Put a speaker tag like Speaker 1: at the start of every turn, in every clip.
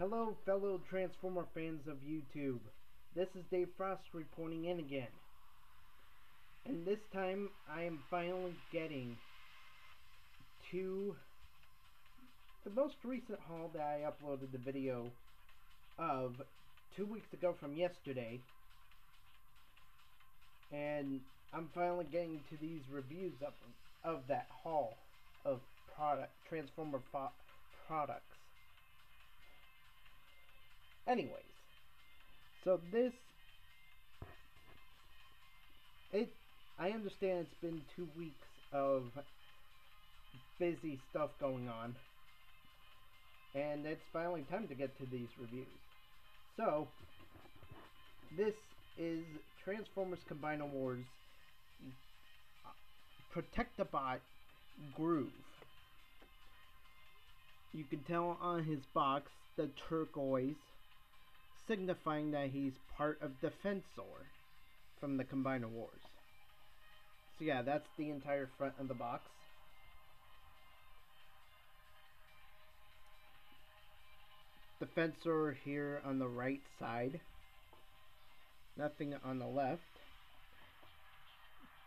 Speaker 1: Hello fellow Transformer fans of YouTube. This is Dave Frost reporting in again. And this time I am finally getting to the most recent haul that I uploaded the video of 2 weeks ago from yesterday. And I'm finally getting to these reviews of that haul of Transformer products. Anyways, so I understand it's been 2 weeks of busy stuff going on, and it's finally time to get to these reviews. So, this is Transformers Combiner Wars Protectobot Groove. You can tell on his box the turquoise, signifying that he's part of Defensor from the Combiner Wars. So yeah, that's the entire front of the box. Defensor here on the right side. Nothing on the left.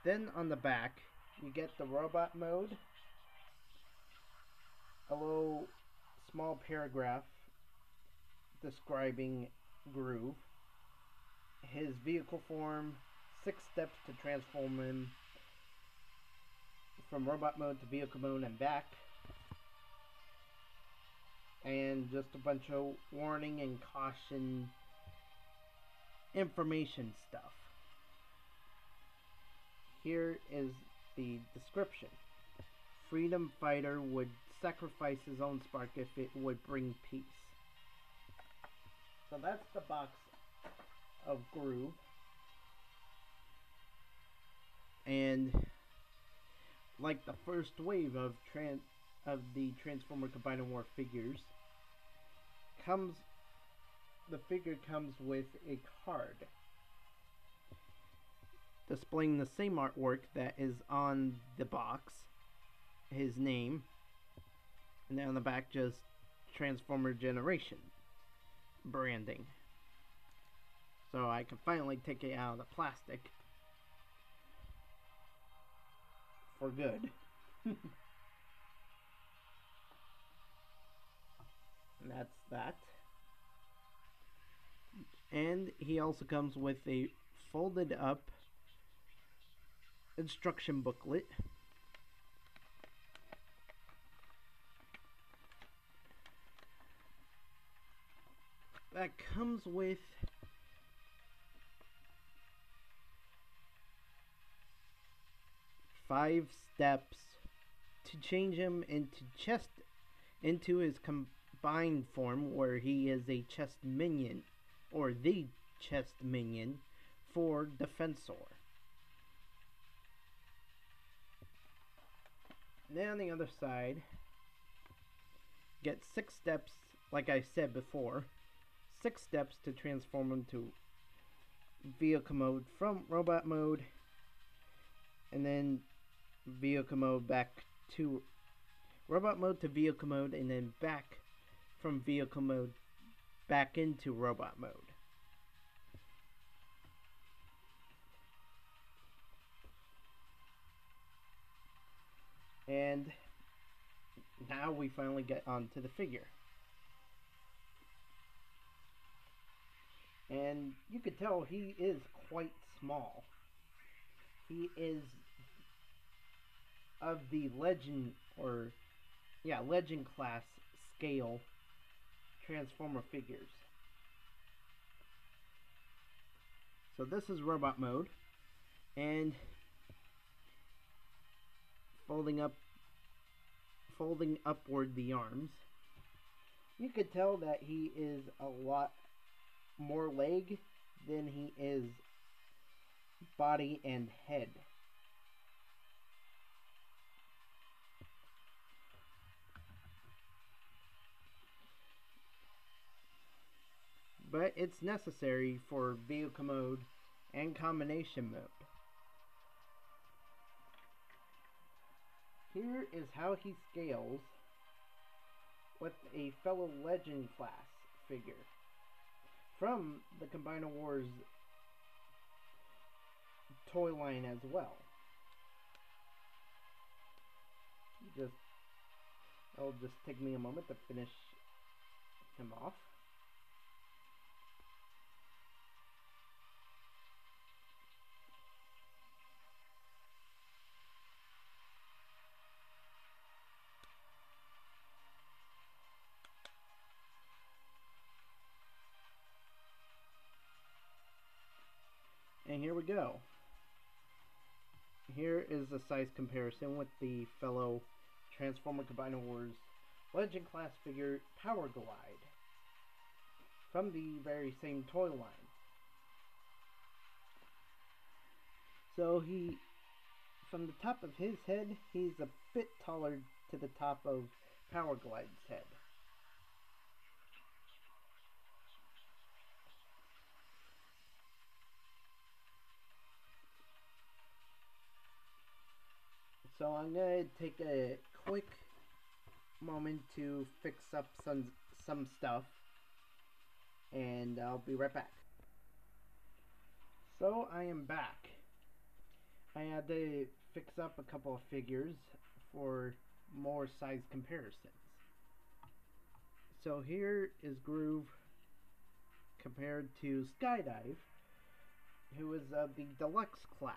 Speaker 1: Then on the back, you get the robot mode. A little small paragraph describing Groove, his vehicle form, 6 steps to transform him from robot mode to vehicle mode and back, and just a bunch of warning and caution information stuff. Here is the description. Freedom fighter would sacrifice his own spark if it would bring peace. So that's the box of Groove. And like the first wave of the Transformer Combiner War figures, the figure comes with a card displaying the same artwork that is on the box, his name, and then on the back just Transformer Generation branding. So I can finally take it out of the plastic for good. And that's that. And he also comes with a folded up instruction booklet that comes with five steps to change him into his combined form, where he is a chest minion, or the chest minion for Defensor. And then on the other side, get 6 steps, like I said before, 6 steps to transform him to vehicle mode from robot mode, and then vehicle mode back to robot mode to vehicle mode, and then back from vehicle mode back into robot mode. And now we finally get onto the figure. And you could tell he is quite small. He is of the legend class scale Transformer figures. So this is robot mode, and folding upward the arms, you could tell that he is a lot more leg than he is body and head. But it's necessary for vehicle mode and combination mode. Here is how he scales with a fellow Legend class figure from the Combiner Wars toy line as well. It'll just take me a moment to finish him off. And here we go. Here is the size comparison with the fellow Transformer Combiner Wars Legend class figure Power Glide from the very same toy line. So from the top of his head, he's a bit taller to the top of Power Glide's head. So I'm going to take a quick moment to fix up some stuff, and I'll be right back. So I am back. I had to fix up a couple of figures for more size comparisons. So here is Groove compared to Skydive, who is of the deluxe class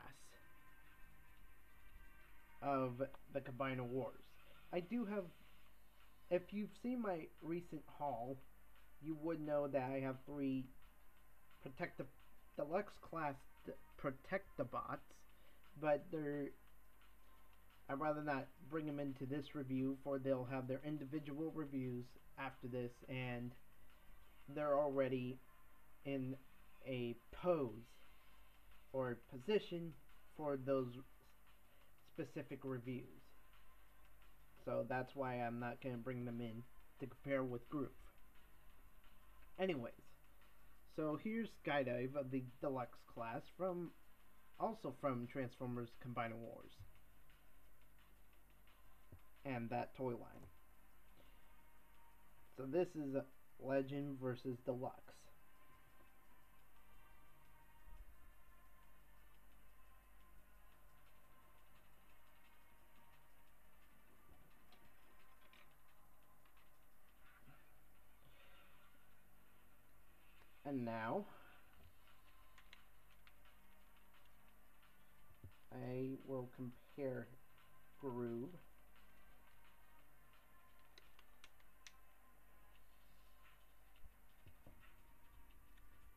Speaker 1: of the Combiner Wars. I do have, if you've seen my recent haul, you would know that I have 3 deluxe class Protectobots, but I'd rather not bring them into this review, for they'll have their individual reviews after this, and they're already in a pose or position for those specific reviews. So that's why I'm not going to bring them in to compare with Groove. Anyways, so here's Skydive of the deluxe class, also from Transformers Combiner Wars and that toy line. So this is Legend versus Deluxe. And now I will compare Groove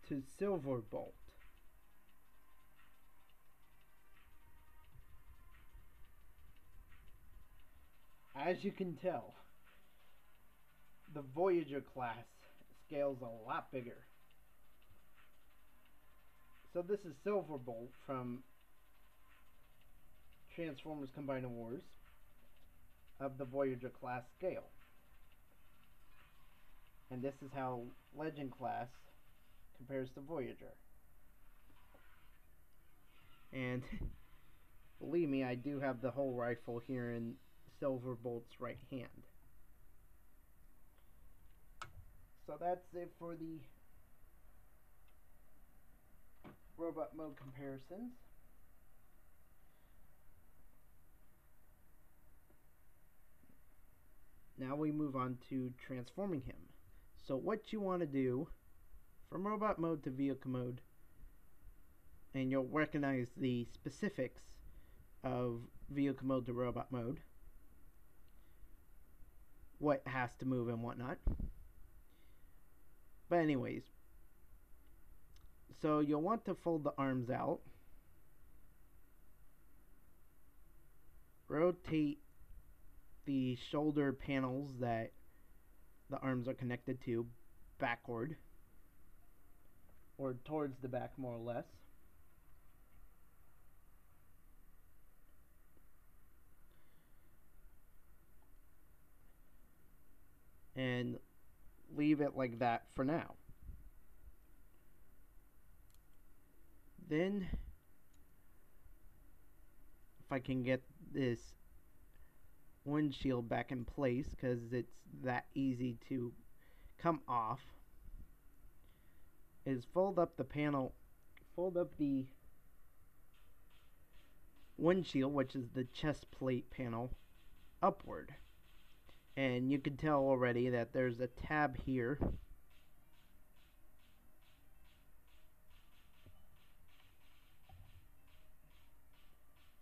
Speaker 1: to Silverbolt. As you can tell, the Voyager class scales a lot bigger. So this is Silverbolt from Transformers Combiner Wars of the Voyager class scale. And this is how Legend class compares to Voyager. And believe me, I do have the whole rifle here in Silverbolt's right hand. So that's it for the robot mode comparisons. Now we move on to transforming him. So what you want to do from robot mode to vehicle mode, and you'll recognize the specifics of vehicle mode to robot mode, what has to move and whatnot. But anyways, so you'll want to fold the arms out, rotate the shoulder panels that the arms are connected to backward, or towards the back more or less. And leave it like that for now. Then, if I can get this windshield back in place, because it's that easy to come off, is fold up the windshield, which is the chest plate panel, upward. And you can tell already that there's a tab here.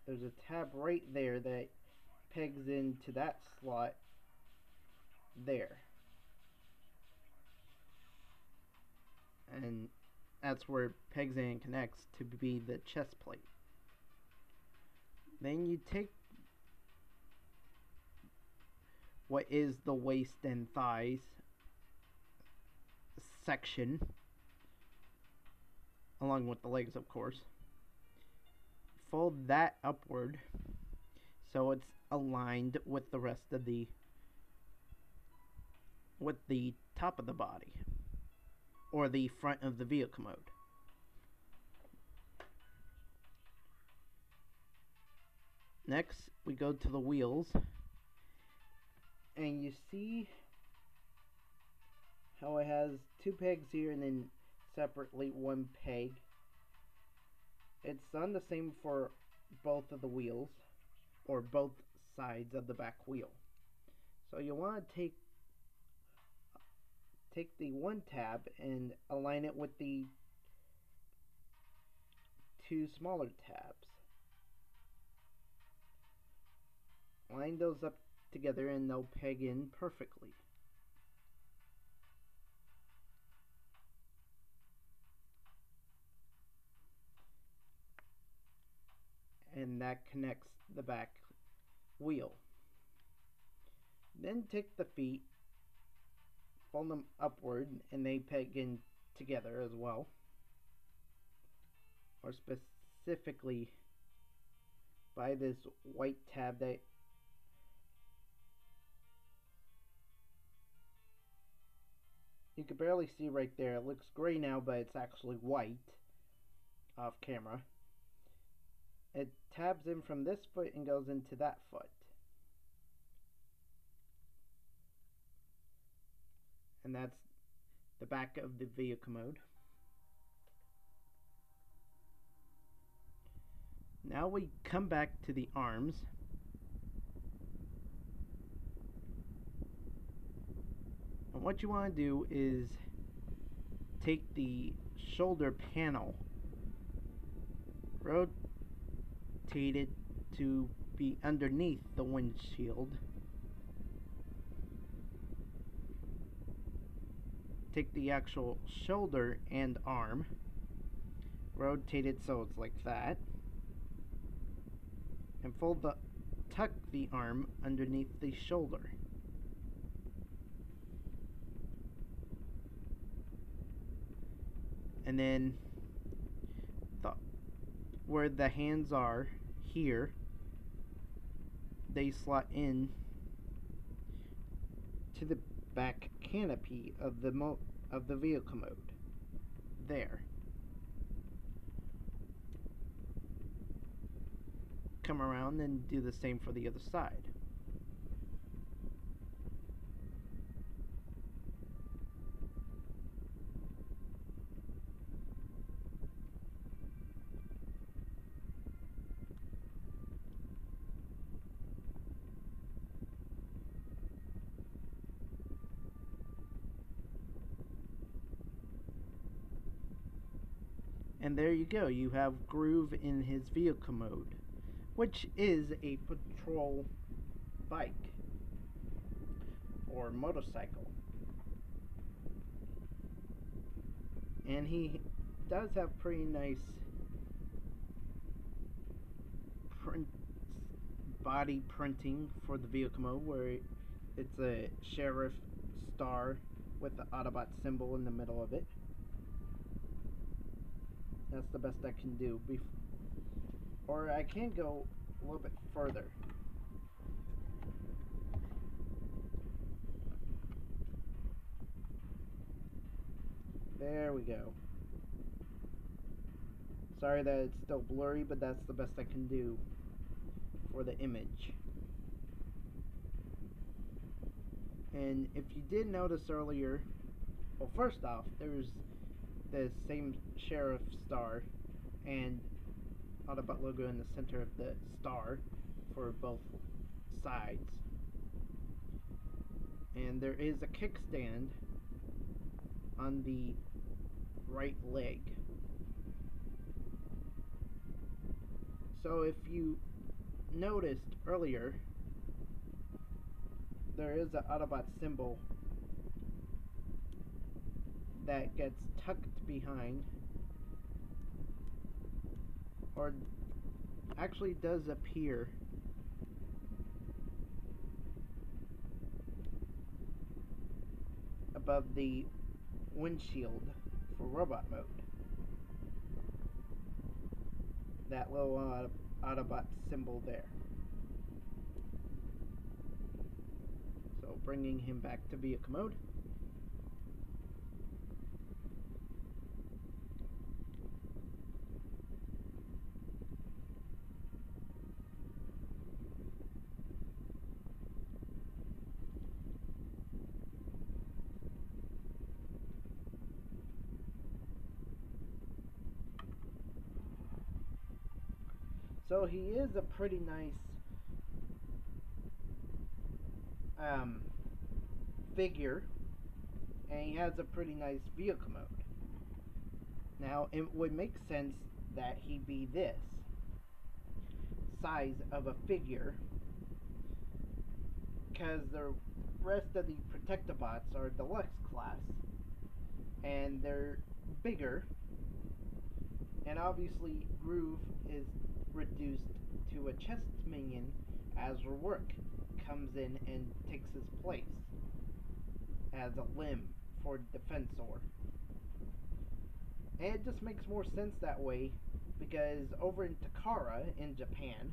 Speaker 1: There's a tab right there that pegs into that slot there. And that's where it pegs in and connects to be the chest plate. Then you take what is the waist and thighs section, along with the legs, of course. Fold that upward so it's aligned with the rest of the top of the body, or the front of the vehicle mode. Next, we go to the wheels, and you see how it has two pegs here and then separately one peg. It's done the same for both of the wheels, or both sides of the back wheel. So you want to take the one tab and align it with the two smaller tabs. Line those up together and they'll peg in perfectly. And that connects the back wheel. Then take the feet, fold them upward, and they peg in together as well. Or specifically by this white tab that you can barely see right there. It looks gray now, but it's actually white off camera. It tabs in from this foot and goes into that foot. And that's the back of the vehicle mode. Now we come back to the arms. And what you want to do is take the shoulder panel, rotate it to be underneath the windshield. Take the actual shoulder and arm, rotate it so it's like that, and tuck the arm underneath the shoulder. And then where the hands are here, they slot in to the back canopy of the vehicle mode. There. Come around and do the same for the other side. And there you go, you have Groove in his vehicle mode, which is a patrol bike or motorcycle. And he does have pretty nice body printing for the vehicle mode, where it's a sheriff star with the Autobot symbol in the middle of it. That's the best I can do. Or I can go a little bit further. There we go. Sorry that it's still blurry, but that's the best I can do for the image. And if you did notice earlier, well, first off, there's the same sheriff star and Autobot logo in the center of the star for both sides. And there is a kickstand on the right leg. So if you noticed earlier, there is an Autobot symbol that gets tucked behind, or actually does appear above the windshield for robot mode. That little Autobot symbol there. So bringing him back to vehicle mode. So he is a pretty nice figure, and he has a pretty nice vehicle mode. Now, it would make sense that he be this size of a figure, because the rest of the Protectobots are deluxe class, and they're bigger, and obviously Groove is reduced to a chest minion as Rourke comes in and takes his place as a limb for Defensor. And it just makes more sense that way, because over in Takara in Japan,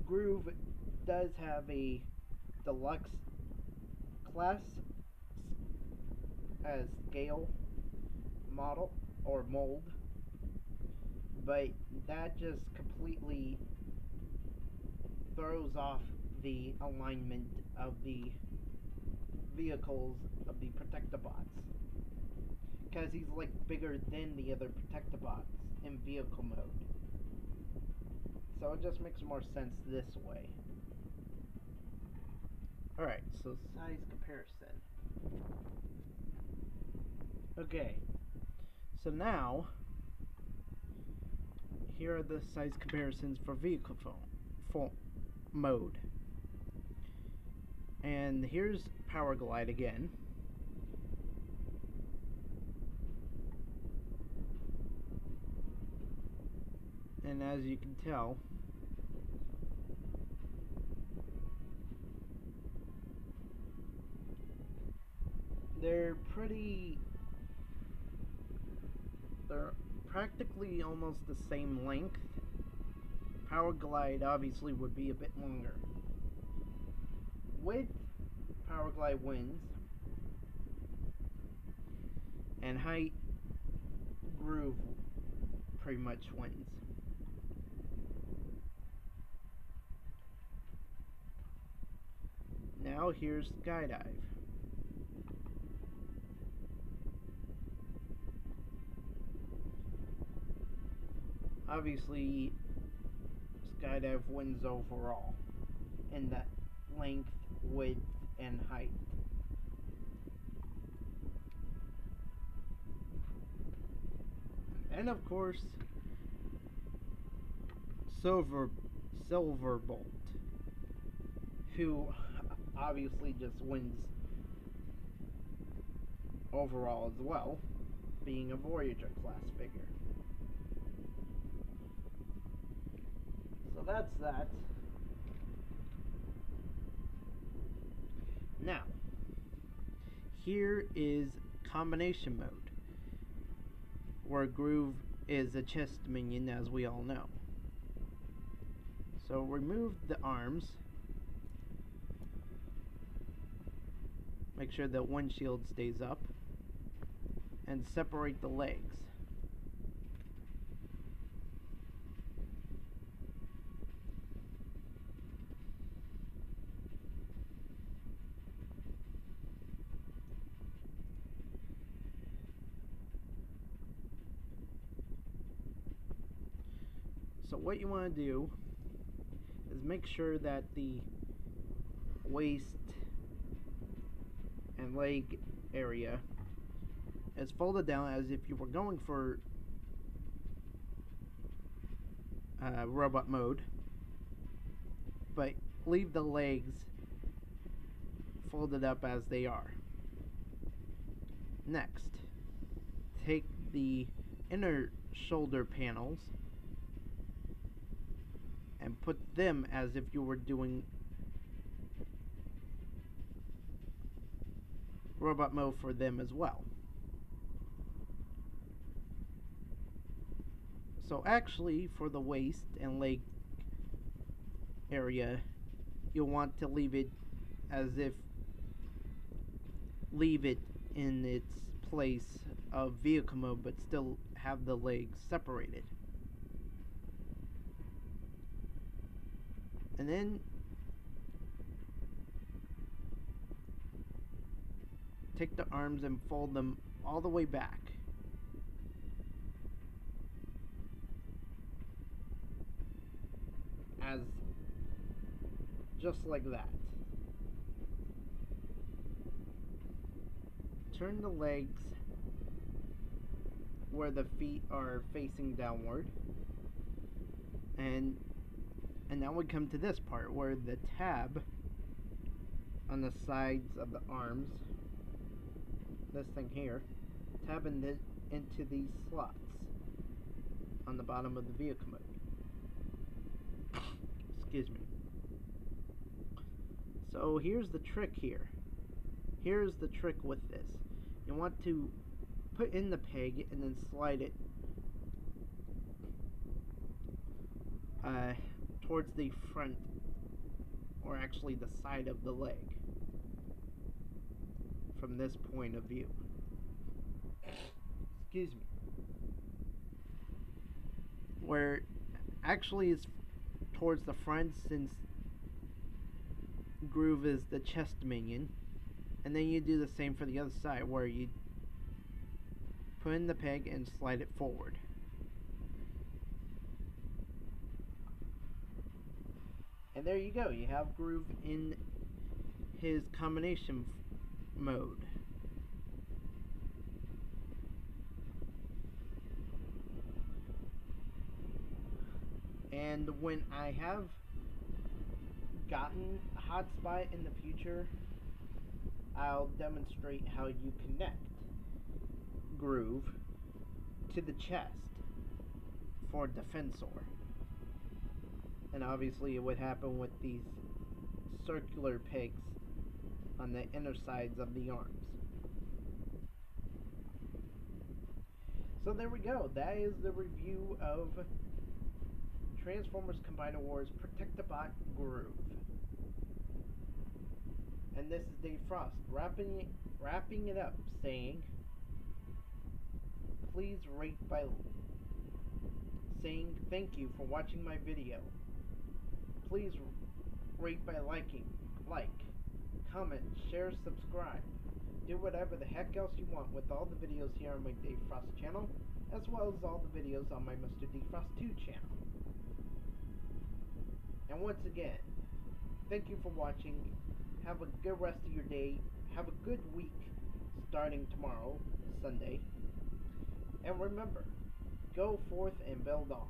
Speaker 1: Groove does have a deluxe class scale model or mold, but that just completely throws off the alignment of the vehicles of the Protectobots, because he's like bigger than the other Protectobots in vehicle mode. So it just makes more sense this way. Alright, so size comparison. Okay, so now here are the size comparisons for vehicle mode. And here's Power Glide again. And as you can tell, they're practically almost the same length. Power Glide obviously would be a bit longer. Width, Power Glide wins, and height, Groove pretty much wins. Now here's Skydive. Obviously, Skydive wins overall in that length, width, and height. And of course, Silverbolt, who obviously just wins overall as well, being a Voyager class figure. So that's that. Now, here is combination mode, where Groove is a chest minion, as we all know. So remove the arms. Make sure the windshield stays up. And separate the legs. So what you want to do is make sure that the waist and leg area is folded down as if you were going for robot mode, but leave the legs folded up as they are. Next, take the inner shoulder panels and put them as if you were doing robot mode for them as well. So actually, for the waist and leg area, you'll want to leave it in its place of vehicle mode, but still have the legs separated. And then take the arms and fold them all the way back. As just like that. Turn the legs where the feet are facing downward, and now we come to this part where the tab on the sides of the arms, this thing here, tab into these slots on the bottom of the vehicle mode. Excuse me. So here's the trick here. Here's the trick with this. You want to put in the peg and then slide it towards the front, or actually the side of the leg, from this point of view. Excuse me. Where actually is towards the front, since Groove is the chest minion. And then you do the same for the other side, where you put in the peg and slide it forward. And there you go, you have Groove in his combination mode. And when I have gotten a hotspot in the future, I'll demonstrate how you connect Groove to the chest for Defensor. And obviously it would happen with these circular pegs on the inner sides of the arms. So there we go. That is the review of Transformers Combiner Wars Protectobot Groove. And this is Dave Frost wrapping it up, saying, please rate by saying thank you for watching my video. Please rate by like, comment, share, subscribe. Do whatever the heck else you want with all the videos here on my Dave Frost channel, as well as all the videos on my Mr. D Frost 2 channel. And once again, thank you for watching. Have a good rest of your day. Have a good week starting tomorrow, Sunday. And remember, go forth and build on.